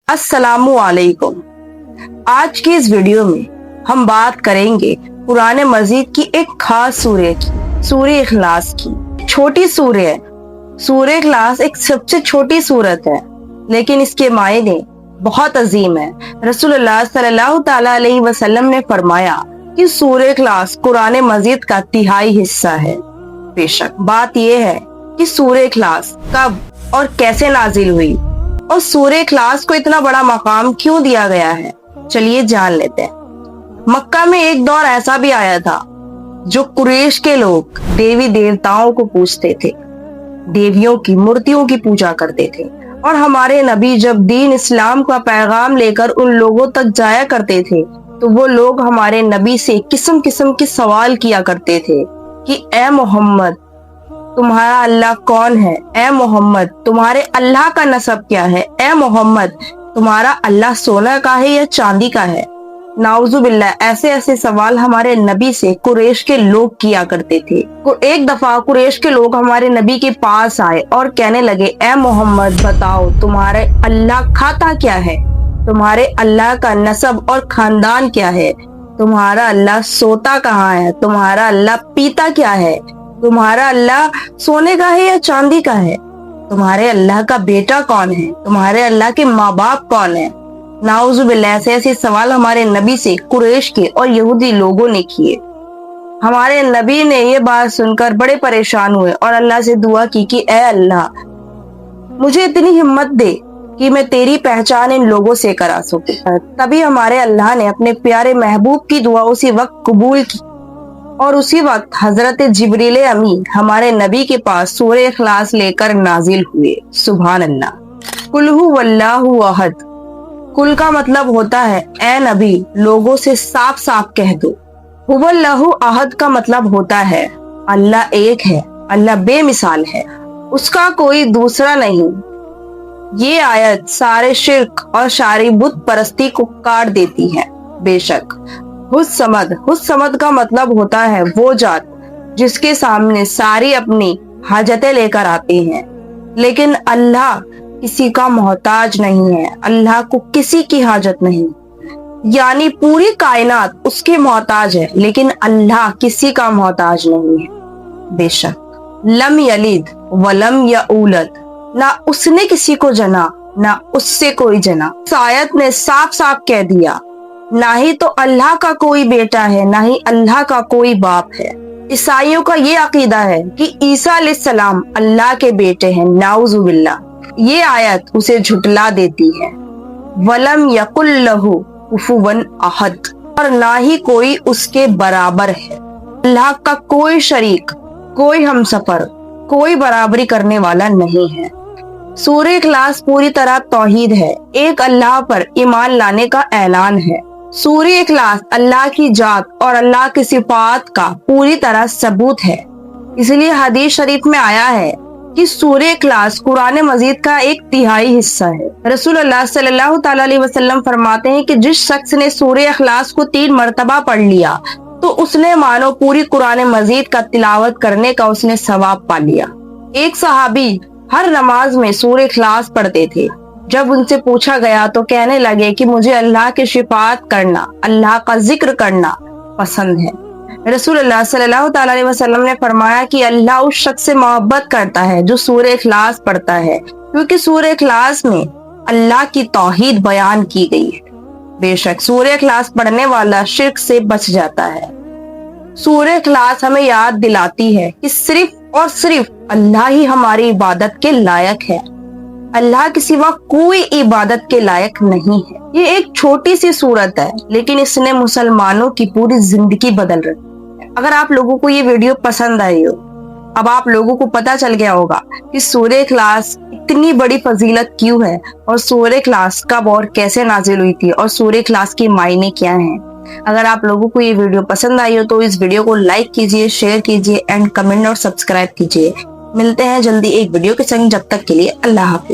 अस्सलामु अलैकुम। आज की इस वीडियो में हम बात करेंगे कुरान मजीद की एक खास सूरह की, सूरह इखलास की। छोटी सूरह है। सूरह इखलास एक सबसे छोटी सूरत है, लेकिन इसके मायने बहुत अजीम है। रसूलुल्लाह सल्लल्लाहु तआला अलैहि वसल्लम ने फरमाया कि सूरह इखलास कुरान मजीद का तिहाई हिस्सा है। बेशक बात यह है कि सूरह इखलास कब और कैसे नाजिल हुई और सूरह इखलास को इतना बड़ा मकाम क्यों दिया गया है, चलिए जान लेते हैं। मक्का में एक दौर ऐसा भी आया था जो कुरैश के लोग देवी देवताओं को पूजते थे, देवियों की मूर्तियों की पूजा करते थे, और हमारे नबी जब दीन इस्लाम का पैगाम लेकर उन लोगों तक जाया करते थे तो वो लोग हमारे नबी से किस्म किस्म के सवाल किया करते थे कि ए मोहम्मद, तुम्हारा अल्लाह कौन है? ए मोहम्मद, तुम्हारे अल्लाह का नसब क्या है? ए मोहम्मद, तुम्हारा अल्लाह सोना का है या चांदी का है? नाउजुबिल्लाह, ऐसे ऐसे सवाल हमारे नबी से कुरैश के लोग किया करते थे। एक दफा कुरैश के लोग हमारे नबी के पास आए और कहने लगे, ए मोहम्मद, बताओ तुम्हारे अल्लाह खाता क्या है? तुम्हारे अल्लाह का नसब और खानदान क्या है? तुम्हारा अल्लाह सोता कहाँ है? तुम्हारा अल्लाह पीता क्या है? तुम्हारा अल्लाह सोने का है या चांदी का है? तुम्हारे अल्लाह का बेटा कौन है? तुम्हारे अल्लाह के माँ बाप कौन है? नाउजुबिल्लाह, ऐसे सवाल हमारे नबी से कुरैश के और यहूदी लोगों ने किए। हमारे नबी ने ये बात सुनकर बड़े परेशान हुए और अल्लाह से दुआ की कि ए अल्लाह, मुझे इतनी हिम्मत दे कि मैं तेरी पहचान इन लोगों से करा सकूं। तभी हमारे अल्लाह ने अपने प्यारे महबूब की दुआ उसी वक्त कबूल की और उसी वक्त हजरत जिब्रील अमीन हमारे नबी के पास सूरह इखलास लेकर नाजिल हुए। सुभान अल्लाह। कुल हुवल्लाहु अहद। कुल का मतलब होता है ए नबी, लोगों से साफ साफ कह दो। हुवल्लाहु अहद का मतलब होता है अल्लाह एक है, अल्लाह बेमिसाल है, उसका कोई दूसरा नहीं। ये आयत सारे शिर्क और सारी बुत परस्ती को काट देती है। बेशक हुस्समद का मतलब होता है वो जात जिसके सामने सारी अपनी हाजतें लेकर आते हैं, लेकिन अल्लाह किसी का मोहताज नहीं है। अल्लाह को किसी की हाजत नहीं, यानी पूरी कायनात उसके मोहताज है, लेकिन अल्लाह किसी का मोहताज नहीं है। बेशक लम यलिद वलम यऊलद, ना उसने किसी को जना ना उससे कोई जना। इस आयत ने साफ साफ कह दिया, ना ही तो अल्लाह का कोई बेटा है, ना ही अल्लाह का कोई बाप है। ईसाइयों का ये अकीदा है कि ईसा अलैहिस्सलाम अल्लाह के बेटे हैं। नाउजुबिल्लाह, ये आयत उसे झुटला देती है। वलम यकुल लहू कुफुवन अहद, और ना ही कोई उसके बराबर है। अल्लाह का कोई शरीक, कोई हमसफर, कोई बराबरी करने वाला नहीं है। सूरह इखलास पूरी तरह तौहीद है, एक अल्लाह पर ईमान लाने का ऐलान है। सूरह इखलास अल्लाह की जात और अल्लाह की सिफात का पूरी तरह सबूत है। इसलिए हदीस शरीफ में आया है कि सूरह इखलास कुरान मजीद का एक तिहाई हिस्सा है। रसूलुल्लाह सल्लल्लाहु तआला अलैहि वसल्लम फरमाते हैं कि जिस शख्स ने सूरह इखलास को 3 मरतबा पढ़ लिया तो उसने मानो पूरी कुरान मजीद का तिलावत करने का उसने सवाब पा लिया। एक सहाबी हर नमाज में सूरह इखलास पढ़ते थे। जब उनसे पूछा गया तो कहने लगे कि मुझे अल्लाह की शिफात करना, अल्लाह का जिक्र करना पसंद है। रसूलुल्लाह सल्लल्लाहु तआला अलैहि वसल्लम ने फरमाया कि अल्लाह उस शख्स से मोहब्बत करता है जो सूरह इखलास पढ़ता है, क्योंकि सूरह इखलास में अल्लाह की तौहीद बयान की गई है। बेशक सूरह इखलास पढ़ने वाला शिर्क से बच जाता है। सूरह इखलास हमें याद दिलाती है कि सिर्फ और सिर्फ अल्लाह ही हमारी इबादत के लायक है। अल्लाह के सिवा कोई इबादत के लायक नहीं है। ये एक छोटी सी सूरत है, लेकिन इसने मुसलमानों की पूरी जिंदगी बदल रखी है। अगर आप लोगों को ये वीडियो पसंद आई हो, अब आप लोगों को पता चल गया होगा कि सूरह इखलास इतनी बड़ी फजीलत क्यों है और सूरह इखलास कब और कैसे नाजिल हुई थी और सूरह इखलास के मायने क्या हैं। अगर आप लोगों को ये वीडियो पसंद आई हो तो इस वीडियो को लाइक कीजिए, शेयर कीजिए एंड कमेंट और सब्सक्राइब कीजिए। मिलते हैं जल्दी एक वीडियो के संग, जब तक के लिए अल्लाह हाफिज।